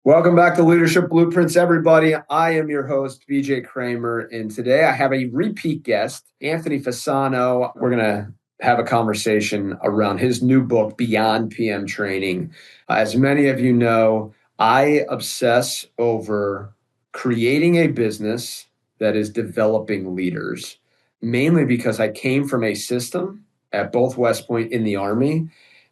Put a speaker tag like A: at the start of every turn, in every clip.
A: Welcome back to Leadership Blueprints, everybody. I am your host, BJ Kramer, and today I have a repeat guest, Anthony Fasano. We're going to have a conversation around his new book, Beyond PM Training. As many of you know, I obsess over creating a business that is developing leaders, mainly because I came from a system at both West Point in the Army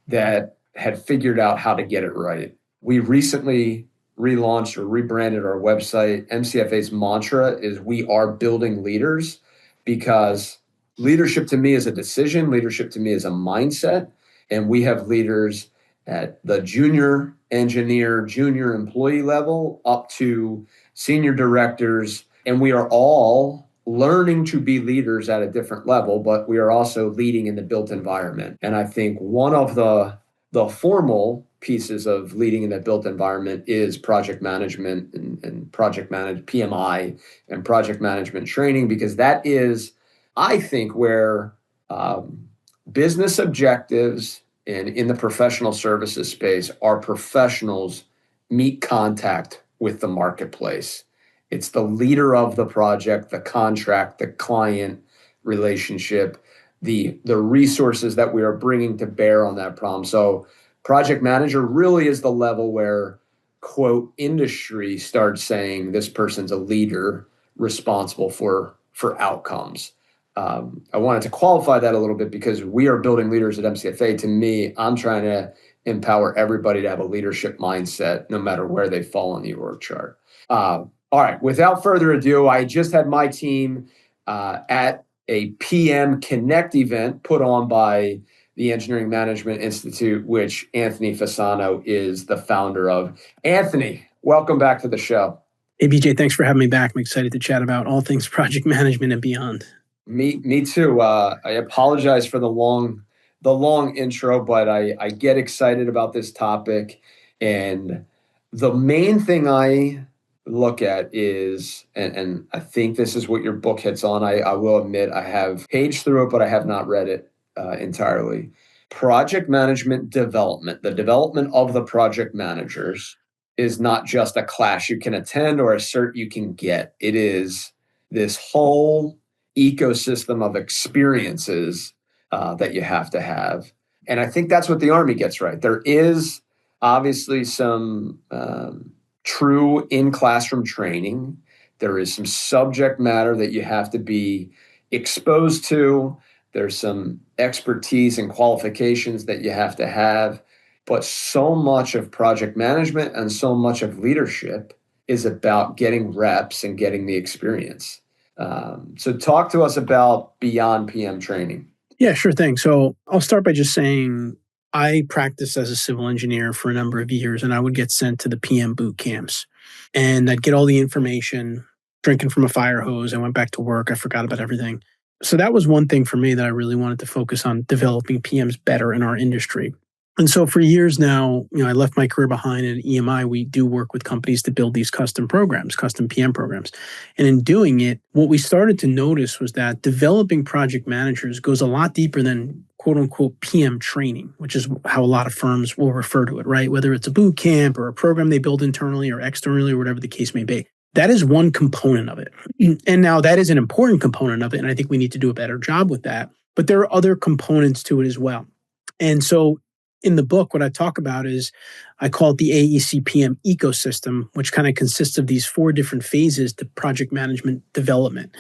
A: that had figured out how to get it right. We recently relaunched or rebranded our website. MCFA's mantra is we are building leaders, because leadership to me is a decision. Leadership to me is a mindset. And we have leaders at the junior engineer, junior employee level up to senior directors. And we are all learning to be leaders at a different level, but we are also leading in the built environment. And I think one of the formal pieces of leading in that built environment is project management and project manage PMI and project management training, because that is, I think, where business objectives and in the professional services space, our professionals meet contact with the marketplace. It's the leader of the project, the contract, the client relationship, the resources that we are bringing to bear on that problem. So project manager really is the level where, quote, industry starts saying this person's a leader responsible for outcomes. I wanted to qualify that a little bit because we are building leaders at MCFA. To me, I'm trying to empower everybody to have a leadership mindset, no matter where they fall on the org chart. All right, without further ado, I just had my team at a PM Connect event put on by the Engineering Management Institute, which Anthony Fasano is the founder of. Anthony, welcome back to the show.
B: Hey, BJ, thanks for having me back. I'm excited to chat about all things project management and beyond.
A: Me too. I apologize for the long intro, but I get excited about this topic. And the main thing I look at is, and I think this is what your book hits on. I will admit I have paged through it, but I have not read it entirely. Project management development, the development of the project managers, is not just a class you can attend or a cert you can get. It is this whole ecosystem of experiences that you have to have. And I think that's what the Army gets right. There is obviously some true in-classroom training. There is some subject matter that you have to be exposed to. There's some expertise and qualifications that you have to have. But so much of project management and so much of leadership is about getting reps and getting the experience. So talk to us about Beyond PM training.
B: Yeah, sure thing. So I'll start by just saying I practiced as a civil engineer for a number of years, and I would get sent to the PM boot camps. And I'd get all the information, drinking from a fire hose. I went back to work. I forgot about everything. So that was one thing for me that I really wanted to focus on, developing PMs better in our industry. And so for years now, I left my career behind. At EMI, we do work with companies to build these custom programs, custom PM programs. And in doing it, what we started to notice was that developing project managers goes a lot deeper than quote unquote PM training, which is how a lot of firms will refer to it, right? Whether it's a boot camp or a program they build internally or externally or whatever the case may be. That is one component of it. And now that is an important component of it. And I think we need to do a better job with that. But there are other components to it as well. And so in the book, what I talk about is I call it the AEC PM ecosystem, which kind of consists of these 4 different phases to project management development.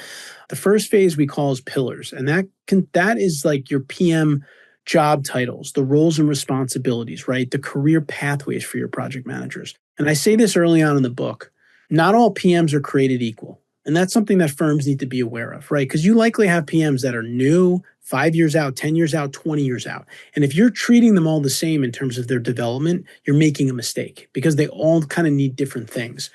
B: The first phase we call is pillars. And that is like your PM job titles, the roles and responsibilities, right? The career pathways for your project managers. And I say this early on in the book. Not all PMs are created equal. And that's something that firms need to be aware of, right? Because you likely have PMs that are new, 5 years out, 10 years out, 20 years out. And if you're treating them all the same in terms of their development, you're making a mistake because they all kind of need different things.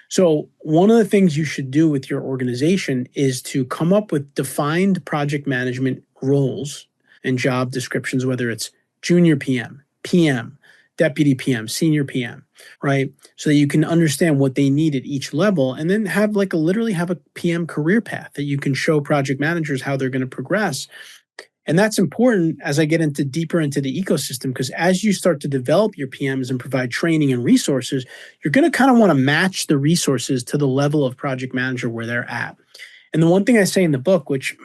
B: So one of the things you should do with your organization is to come up with defined project management roles and job descriptions, whether it's junior PM, PM, deputy PM, senior PM, right? So that you can understand what they need at each level and then have literally have a PM career path that you can show project managers how they're going to progress. And that's important as I get into deeper into the ecosystem, because as you start to develop your PMs and provide training and resources, you're going to kind of want to match the resources to the level of project manager where they're at. And the one thing I say in the book, which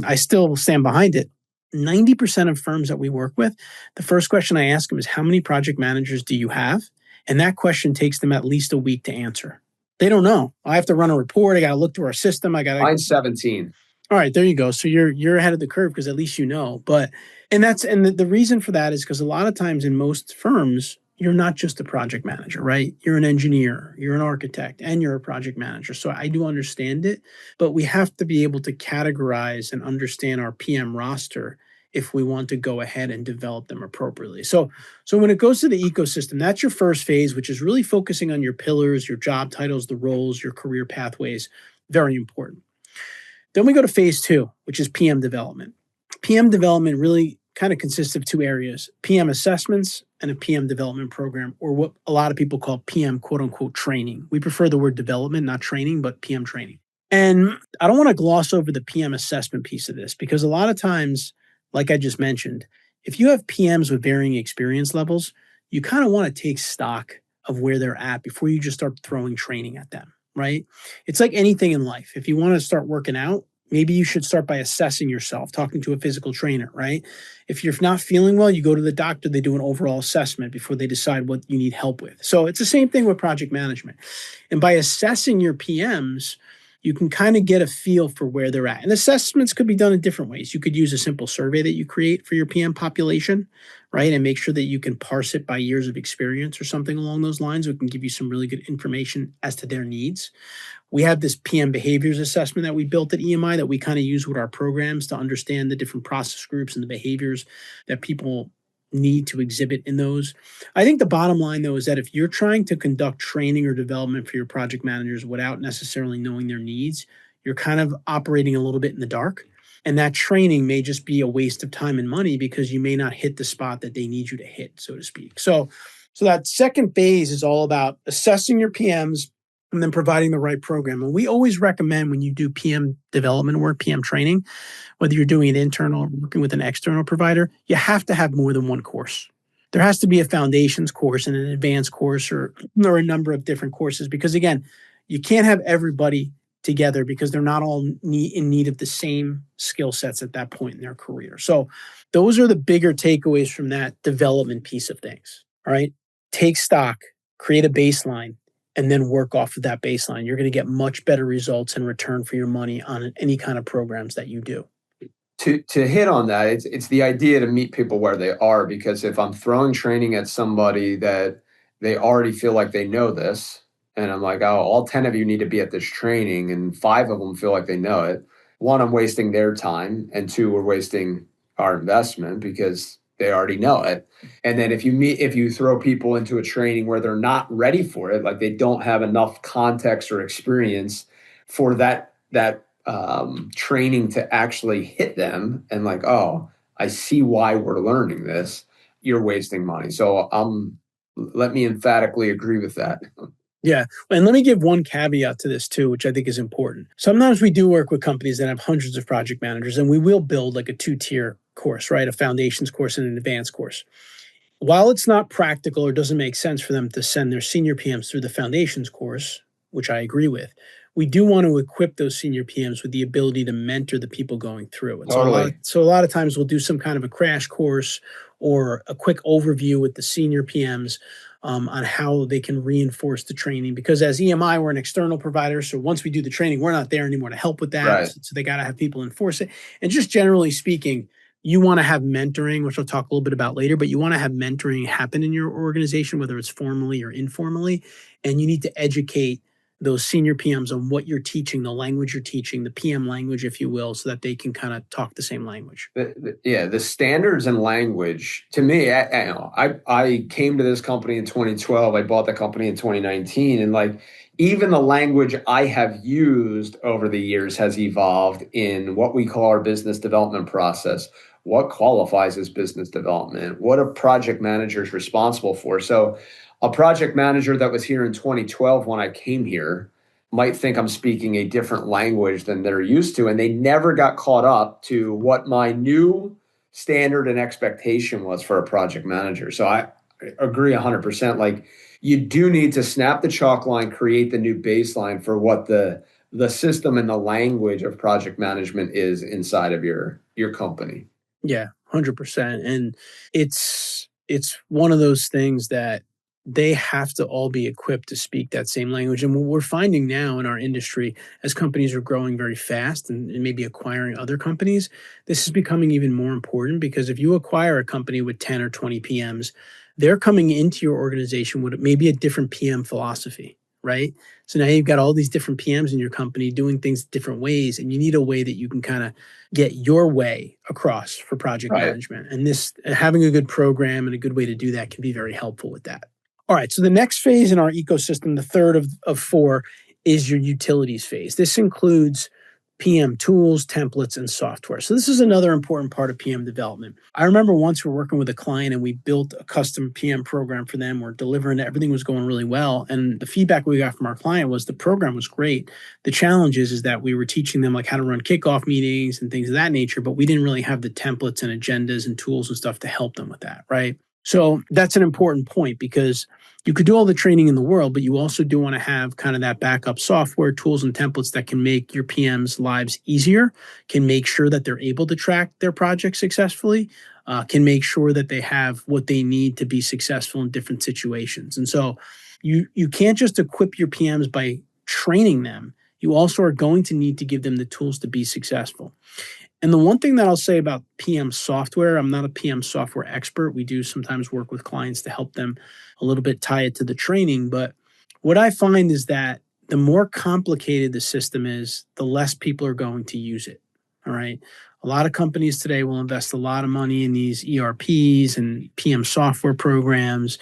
B: I still stand behind it, 90% of firms that we work with, the first question I ask them is, how many project managers do you have? And that question takes them at least a week to answer. They don't know. I have to run a report. I got to look through our system.
A: Mine's 17.
B: All right, there you go. So you're ahead of the curve because at least you know. But the reason for that is because a lot of times in most firms, you're not just a project manager, right? You're an engineer, you're an architect, and you're a project manager. So I do understand it, but we have to be able to categorize and understand our PM roster if we want to go ahead and develop them appropriately. So when it goes to the ecosystem, that's your first phase, which is really focusing on your pillars, your job titles, the roles, your career pathways. Very important. Then we go to phase two, which is PM development. PM development really kind of consists of two areas: PM assessments and a PM development program, or what a lot of people call PM quote unquote training. We prefer the word development, not training, but PM training. And I don't want to gloss over the PM assessment piece of this, because a lot of times, like I just mentioned, if you have PMs with varying experience levels, you kind of want to take stock of where they're at before you just start throwing training at them, right? It's like anything in life. If you want to start working out, maybe you should start by assessing yourself, talking to a physical trainer, right? If you're not feeling well, you go to the doctor, they do an overall assessment before they decide what you need help with. So it's the same thing with project management. And by assessing your PMs, you can kind of get a feel for where they're at. And assessments could be done in different ways. You could use a simple survey that you create for your PM population, right? And make sure that you can parse it by years of experience or something along those lines. It can give you some really good information as to their needs. We have this PM behaviors assessment that we built at EMI that we kind of use with our programs to understand the different process groups and the behaviors that people need to exhibit in those. I think the bottom line, though, is that if you're trying to conduct training or development for your project managers without necessarily knowing their needs, you're kind of operating a little bit in the dark. And that training may just be a waste of time and money because you may not hit the spot that they need you to hit, so to speak. So that second phase is all about assessing your PMs and then providing the right program. And we always recommend, when you do PM development work, PM training, whether you're doing it internal or working with an external provider, you have to have more than one course. There has to be a foundations course and an advanced course, or a number of different courses, because again, you can't have everybody together because they're not all in need of the same skill sets at that point in their career. So those are the bigger takeaways from that development piece of things. All right. Take stock, create a baseline, and then work off of that baseline. You're going to get much better results in return for your money on any kind of programs that you do.
A: To hit on that, it's the idea to meet people where they are, because if I'm throwing training at somebody that they already feel like they know this, and I'm like, oh, all 10 of you need to be at this training, and 5 of them feel like they know it. One, I'm wasting their time, and 2, we're wasting our investment because they already know it. And then if you throw people into a training where they're not ready for it, like they don't have enough context or experience for that training to actually hit them, and like, oh, I see why we're learning this, you're wasting money. So let me emphatically agree with that.
B: Yeah. And let me give one caveat to this too, which I think is important. Sometimes we do work with companies that have hundreds of project managers, and we will build like a 2-tier course, right? A foundations course and an advanced course. While it's not practical or doesn't make sense for them to send their senior PMs through the foundations course, which I agree with, we do want to equip those senior PMs with the ability to mentor the people going through it.
A: Totally.
B: So a lot of times we'll do some kind of a crash course or a quick overview with the senior PMs on how they can reinforce the training. Because as EMI, we're an external provider. So once we do the training, we're not there anymore to help with that.
A: Right.
B: So they got to have people enforce it. And just generally speaking, you want to have mentoring, which I'll talk a little bit about later, but you want to have mentoring happen in your organization, whether it's formally or informally. And you need to educate those senior PMs on what you're teaching, the language you're teaching, the PM language, if you will, so that they can kind of talk the same language.
A: The standards and language, to me, I came to this company in 2012. I bought the company in 2019. And like, even the language I have used over the years has evolved in what we call our business development process. What qualifies as business development? What are project managers responsible for? So a project manager that was here in 2012 when I came here might think I'm speaking a different language than they're used to, and they never got caught up to what my new standard and expectation was for a project manager. So I agree 100%. Like, you do need to snap the chalk line, create the new baseline for what the system and the language of project management is inside of your company.
B: Yeah, 100%. And it's one of those things that they have to all be equipped to speak that same language. And what we're finding now in our industry, as companies are growing very fast and maybe acquiring other companies, this is becoming even more important, because if you acquire a company with 10 or 20 PMs, they're coming into your organization with maybe a different PM philosophy, right? So now you've got all these different PMs in your company doing things different ways, and you need a way that you can kind of get your way across for project
A: Right.
B: management. And this, having a good program and a good way to do that, can be very helpful with that. All right. So the next phase in our ecosystem, the third of four, is your utilities phase. This includes PM tools, templates, and software. So this is another important part of PM development. I remember once we were working with a client and we built a custom PM program for them. We're delivering it. Everything was going really well. And the feedback we got from our client was the program was great. The challenge is that we were teaching them like how to run kickoff meetings and things of that nature, but we didn't really have the templates and agendas and tools and stuff to help them with that, right? So that's an important point, because you could do all the training in the world, but you also do want to have kind of that backup software, tools, and templates that can make your PM's lives easier, can make sure that they're able to track their project successfully, can make sure that they have what they need to be successful in different situations. And so you can't just equip your PMs by training them. You also are going to need to give them the tools to be successful. And the one thing that I'll say about PM software, I'm not a PM software expert. We do sometimes work with clients to help them a little bit tie it to the training. But what I find is that the more complicated the system is, the less people are going to use it. All right. A lot of companies today will invest a lot of money in these ERPs and PM software programs,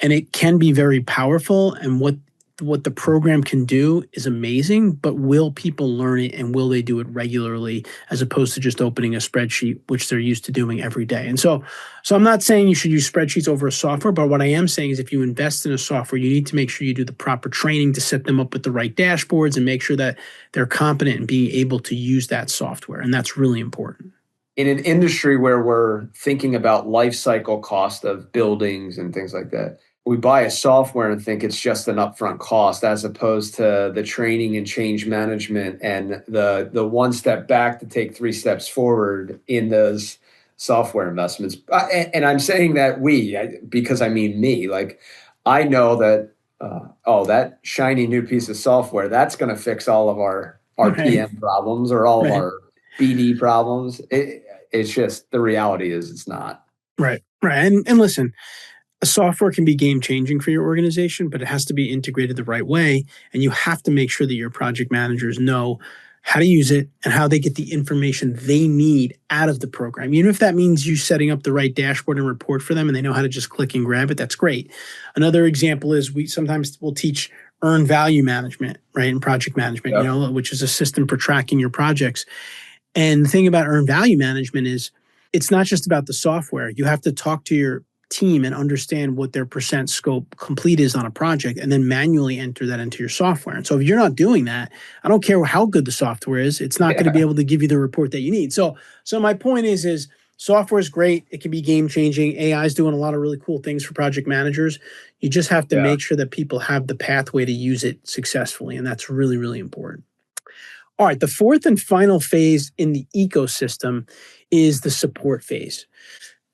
B: and it can be very powerful. And what the program can do is amazing, but will people learn it, and will they do it regularly, as opposed to just opening a spreadsheet, which they're used to doing every day? And so I'm not saying you should use spreadsheets over a software, but what I am saying is if you invest in a software, you need to make sure you do the proper training to set them up with the right dashboards and make sure that they're competent in being able to use that software. And that's really important.
A: In an industry where we're thinking about life cycle cost of buildings and things like that, we buy a software and think it's just an upfront cost, as opposed to the training and change management and the one step back to take three steps forward in those software investments. And I'm saying that because I mean me. Like, I know that that shiny new piece of software, that's going to fix all of our
B: Right.
A: PM problems or all of
B: Right.
A: our BD problems. It's just, the reality is it's not.
B: Right. Right. And listen, a software can be game changing for your organization, but it has to be integrated the right way. And you have to make sure that your project managers know how to use it and how they get the information they need out of the program. Even if that means you setting up the right dashboard and report for them and they know how to just click and grab it, that's great. Another example is we sometimes will teach earned value management, right? In project management,
A: Yep.
B: which is a system for tracking your projects. And the thing about earned value management is it's not just about the software. You have to talk to your team and understand what their percent scope complete is on a project, and then manually enter that into your software. And so if you're not doing that, I don't care how good the software is, it's not going to be
A: Yeah.
B: able to give you the report that you need. So my point is software is great. It can be game changing. AI is doing a lot of really cool things for project managers. You just have to
A: Yeah.
B: make sure that people have the pathway to use it successfully. And that's really, really important. All right, the fourth and final phase in the ecosystem is the support phase.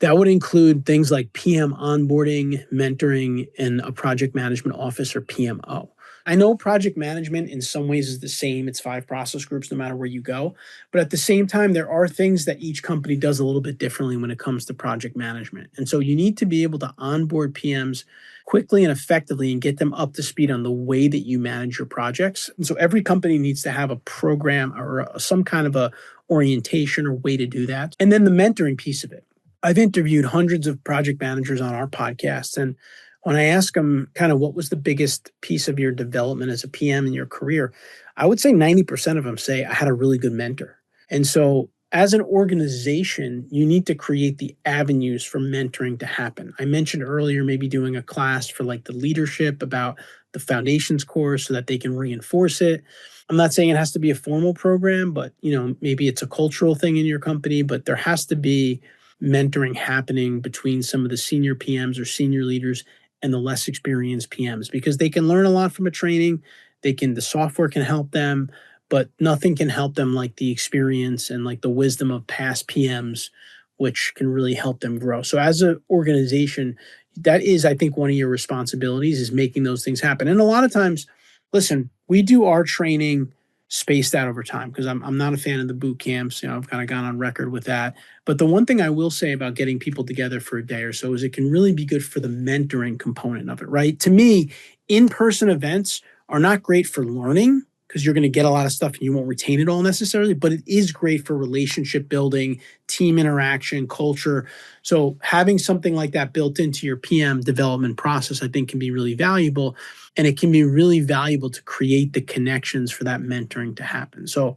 B: That would include things like PM onboarding, mentoring, and a project management office, or PMO. I know project management in some ways is the same. It's 5 process groups no matter where you go. But at the same time, there are things that each company does a little bit differently when it comes to project management. And so you need to be able to onboard PMs quickly and effectively and get them up to speed on the way that you manage your projects. And so every company needs to have a program or some kind of a orientation or way to do that. And then the mentoring piece of it. I've interviewed hundreds of project managers on our podcast. And when I ask them kind of what was the biggest piece of your development as a PM in your career, I would say 90% of them say I had a really good mentor. And so as an organization, you need to create the avenues for mentoring to happen. I mentioned earlier maybe doing a class for like the leadership about the foundations course so that they can reinforce it. I'm not saying it has to be a formal program, but maybe it's a cultural thing in your company, but there has to be mentoring happening between some of the senior PMs or senior leaders and the less experienced PMs, because they can learn a lot from a training. The software can help them, but nothing can help them like the experience and like the wisdom of past PMs, which can really help them grow. So as an organization, that is, I think, one of your responsibilities is making those things happen. And a lot of times, listen, we do our training spaced out over time because I'm not a fan of the boot camps. I've kind of gone on record with that. But the one thing I will say about getting people together for a day or so is it can really be good for the mentoring component of it, right? To me, in-person events are not great for learning because you're going to get a lot of stuff and you won't retain it all necessarily, but it is great for relationship building, team interaction, culture. So having something like that built into your PM development process, I think, can be really valuable. And it can be really valuable to create the connections for that mentoring to happen. So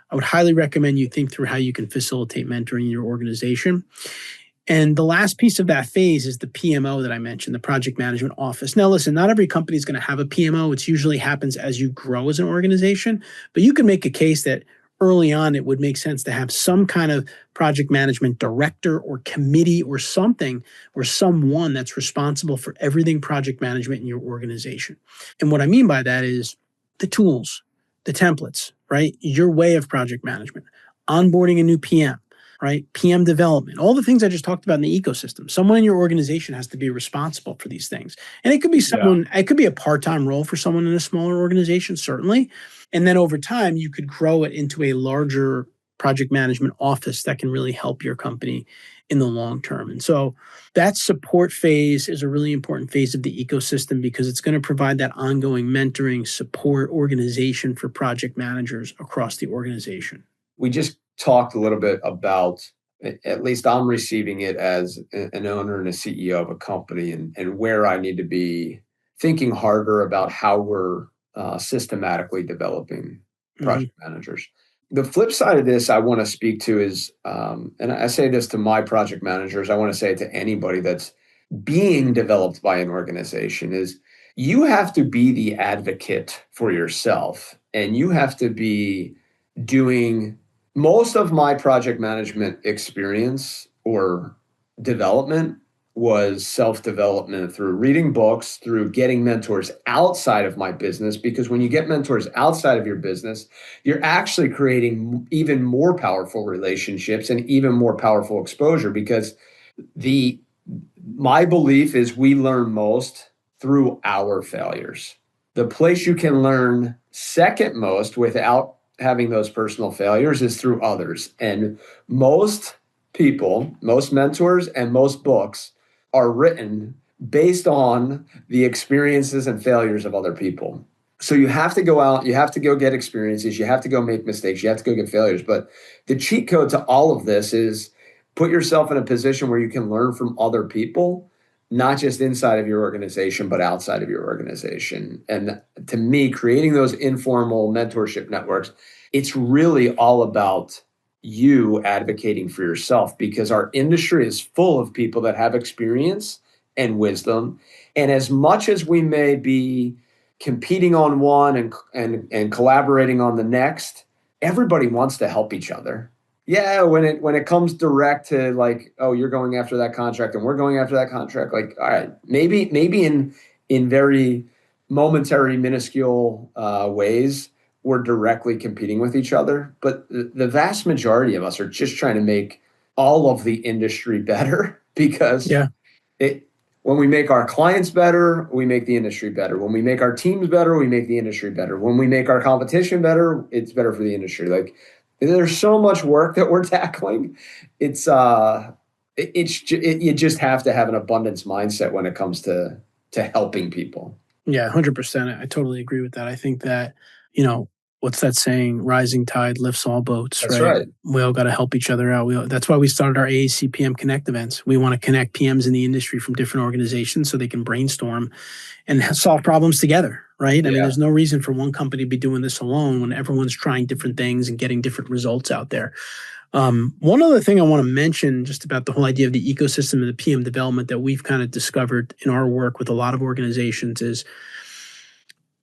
B: I would highly recommend you think through how you can facilitate mentoring in your organization. And the last piece of that phase is the PMO that I mentioned, the project management office. Now, listen, not every company is going to have a PMO. It usually happens as you grow as an organization, but you can make a case that early on it would make sense to have some kind of project management director or committee or something or someone that's responsible for everything project management in your organization. And what I mean by that is the tools, the templates, right? Your way of project management, onboarding a new PM, right? PM development, all the things I just talked about in the ecosystem. Someone in your organization has to be responsible for these things. And it could be someone, it could be a part-time role for someone in a smaller organization, certainly. And then over time, you could grow it into a larger project management office that can really help your company in the long term. And so that support phase is a really important phase of the ecosystem because it's going to provide that ongoing mentoring, support, organization for project managers across the organization.
A: We just talked a little bit about, at least I'm receiving it as an owner and a CEO of a company, and where I need to be thinking harder about how we're systematically developing project managers. The flip side of this I want to speak to is, and I say this to my project managers, I want to say it to anybody that's being developed by an organization, is you have to be the advocate for yourself, and you have to be doing most of my project management experience or development was self-development through reading books, through getting mentors outside of my business, because when you get mentors outside of your business, you're actually creating even more powerful relationships and even more powerful exposure, because my belief is we learn most through our failures. The place you can learn second most without having those personal failures is through others. And most people, most mentors, and most books are written based on the experiences and failures of other people. So you have to go out, you have to go get experiences, you have to go make mistakes, you have to go get failures. But the cheat code to all of this is put yourself in a position where you can learn from other people, not just inside of your organization, but outside of your organization. And to me, creating those informal mentorship networks, it's really all about you advocating for yourself, because our industry is full of people that have experience and wisdom. And as much as we may be competing on one and collaborating on the next, everybody wants to help each other. Yeah, when it comes direct to like, oh, you're going after that contract and we're going after that contract, like, all right, maybe in very momentary, minuscule ways, we're directly competing with each other. But the vast majority of us are just trying to make all of the industry better, because when we make our clients better, we make the industry better. When we make our teams better, we make the industry better. When we make our competition better, it's better for the industry. Like, there's so much work that we're tackling. You just have to have an abundance mindset when it comes to helping people.
B: Yeah, 100%. I totally agree with that. I think that, what's that saying? Rising tide lifts all boats,
A: That's
B: right?
A: right.
B: We all got to help each other out. That's why we started our AAC PM Connect events. We want to connect PMs in the industry from different organizations so they can brainstorm and solve problems together, right? I mean, there's no reason for one company to be doing this alone when everyone's trying different things and getting different results out there. One other thing I want to mention just about the whole idea of the ecosystem and the PM development that we've kind of discovered in our work with a lot of organizations is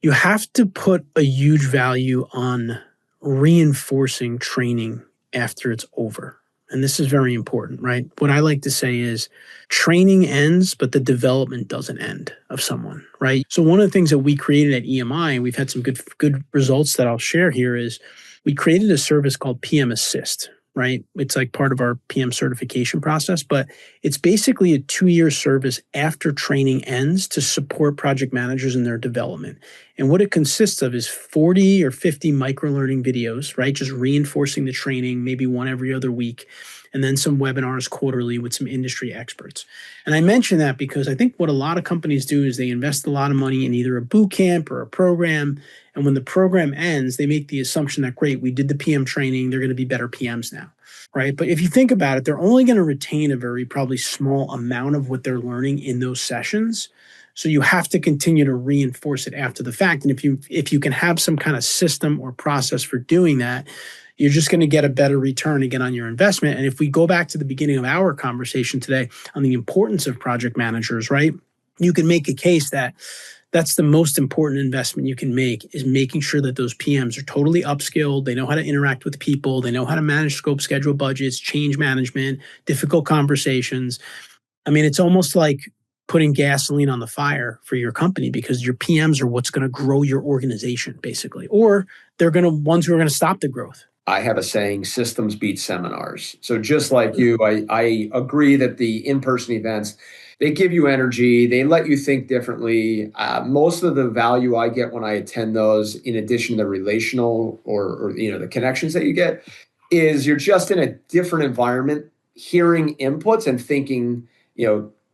B: you have to put a huge value on reinforcing training after it's over. And this is very important, right? What I like to say is training ends, but the development doesn't end of someone, right? So one of the things that we created at EMI, and we've had some good results that I'll share here, is we created a service called PM Assist, right? It's like part of our PM certification process, but it's basically a 2-year service after training ends to support project managers in their development. And what it consists of is 40 or 50 micro learning videos, right? Just reinforcing the training, maybe one every other week, and then some webinars quarterly with some industry experts. And I mention that because I think what a lot of companies do is they invest a lot of money in either a boot camp or a program. And when the program ends, they make the assumption that, great, we did the PM training, they're going to be better PMs now, right? But if you think about it, they're only going to retain a very probably small amount of what they're learning in those sessions. So you have to continue to reinforce it after the fact. And if you can have some kind of system or process for doing that, you're just going to get a better return again on your investment. And if we go back to the beginning of our conversation today on the importance of project managers, right? You can make a case that that's the most important investment you can make, is making sure that those PMs are totally upskilled. They know how to interact with people. They know how to manage scope, schedule, budgets, change management, difficult conversations. I mean, it's almost like putting gasoline on the fire for your company, because your PMs are what's going to grow your organization, basically, or they're going to ones who are going to stop the growth.
A: I have a saying, systems beat seminars. So just like you, I agree that the in-person events, they give you energy. They let you think differently. Most of the value I get when I attend those, in addition to the relational or the connections that you get, is you're just in a different environment, hearing inputs and thinking,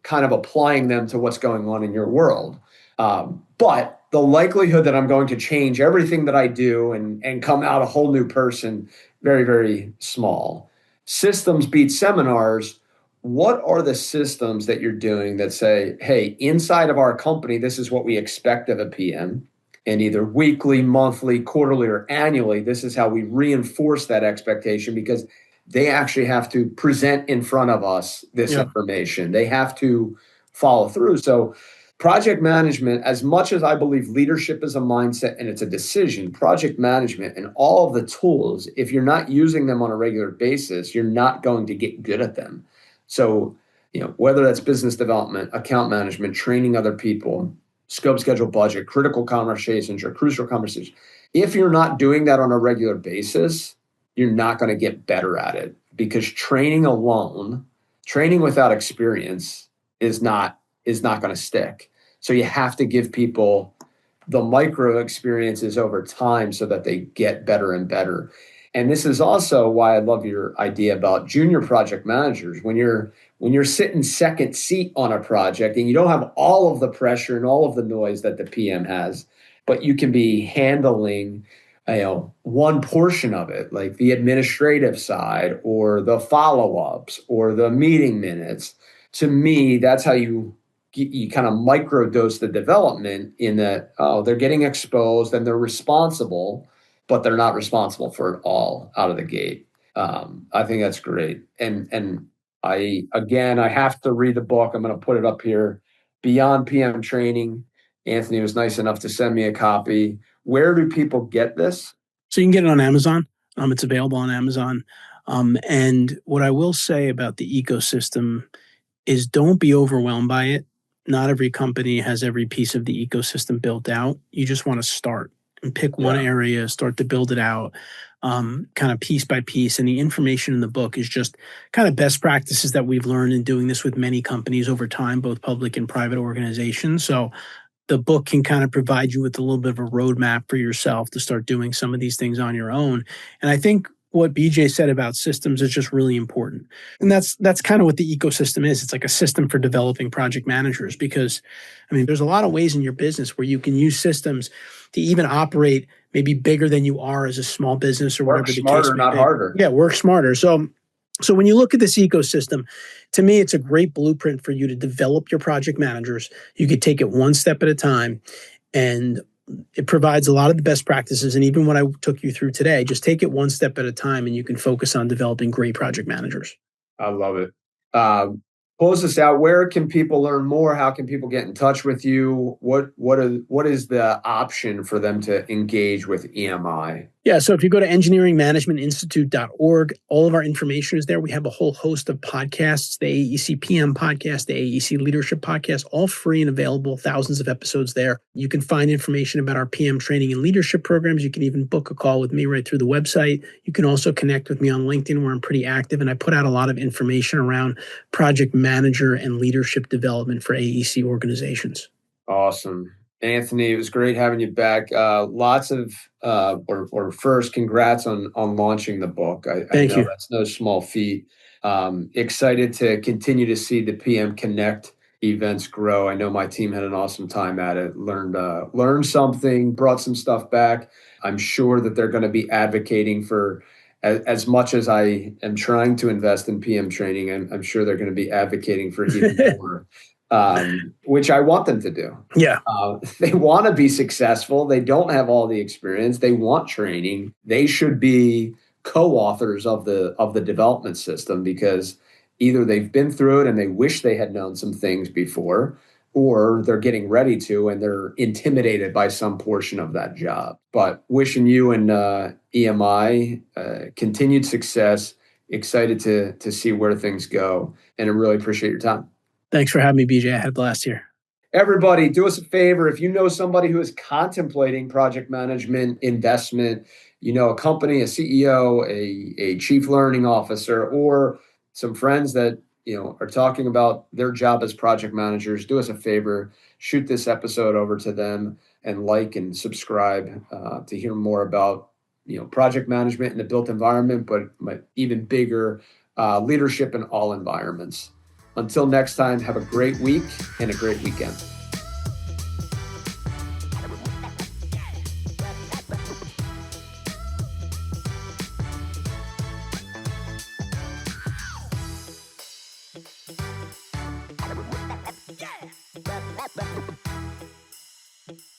A: kind of applying them to what's going on in your world. But the likelihood that I'm going to change everything that I do and come out a whole new person, very, very small. Systems beat seminars. What are the systems that you're doing that say, hey, inside of our company, this is what we expect of a PM, and either weekly, monthly, quarterly, or annually, this is how we reinforce that expectation, because they actually have to present in front of us this information. They have to follow through. So project management, as much as I believe leadership is a mindset and it's a decision, project management and all of the tools, if you're not using them on a regular basis, you're not going to get good at them. So, whether that's business development, account management, training other people, scope, schedule, budget, critical conversations or crucial conversations, if you're not doing that on a regular basis, you're not going to get better at it, because training alone, training without experience is not going to stick. So you have to give people the micro experiences over time so that they get better and better. And this is also why I love your idea about junior project managers. When you're sitting second seat on a project and you don't have all of the pressure and all of the noise that the PM has, but you can be handling one portion of it, like the administrative side or the follow-ups or the meeting minutes. To me, that's how you kind of microdose the development, in that, they're getting exposed and they're responsible, but they're not responsible for it all out of the gate. I think that's great. And I have to read the book. I'm going to put it up here. Beyond PM Training. Anthony was nice enough to send me a copy. Where do people get this?
B: So you can get it on Amazon. It's available on Amazon. And what I will say about the ecosystem is, don't be overwhelmed by it. Not every company has every piece of the ecosystem built out. You just want to start and pick one area, start to build it out, kind of piece by piece. And the information in the book is just kind of best practices that we've learned in doing this with many companies over time, both public and private organizations. So the book can kind of provide you with a little bit of a roadmap for yourself to start doing some of these things on your own. And I think what BJ said about systems is just really important. And that's kind of what the ecosystem is. It's like a system for developing project managers, because, there's a lot of ways in your business where you can use systems to even operate maybe bigger than you are as a small business, or whatever the case may be. Work
A: smarter, not harder.
B: Yeah, work smarter. So when you look at this ecosystem, to me, it's a great blueprint for you to develop your project managers. You could take it one step at a time, and it provides a lot of the best practices. And even what I took you through today, just take it one step at a time, and you can focus on developing great project managers.
A: I love it. Close this out. Where can people learn more? How can people get in touch with you? What is the option for them to engage with EMI?
B: Yeah, so if you go to engineeringmanagementinstitute.org, all of our information is there. We have a whole host of podcasts, the AEC PM podcast, the AEC Leadership podcast, all free and available, thousands of episodes there. You can find information about our PM training and leadership programs. You can even book a call with me right through the website. You can also connect with me on LinkedIn, where I'm pretty active, and I put out a lot of information around project manager and leadership development for AEC organizations.
A: Awesome. Anthony, it was great having you back. Lots of, first, congrats on launching the book. I
B: Thank
A: know
B: you.
A: that's no small feat. Excited to continue to see the PM Connect events grow. I know my team had an awesome time at it, learned something, brought some stuff back. I'm sure that they're going to be advocating for, as much as I am trying to invest in PM training, I'm sure they're going to be advocating for even more. Which I want them to do.
B: Yeah.
A: They want to be successful. They don't have all the experience. They want training. They should be co-authors of the development system, because either they've been through it and they wish they had known some things before, or they're getting ready to and they're intimidated by some portion of that job. But wishing you and EMI continued success. Excited to see where things go, and I really appreciate your time.
B: Thanks for having me, BJ. I had a blast here.
A: Everybody, do us a favor. If you know somebody who is contemplating project management, investment, a company, a CEO, a chief learning officer, or some friends that, are talking about their job as project managers, do us a favor, shoot this episode over to them and like and subscribe to hear more about, project management in the built environment, but even bigger, leadership in all environments. Until next time, have a great week and a great weekend.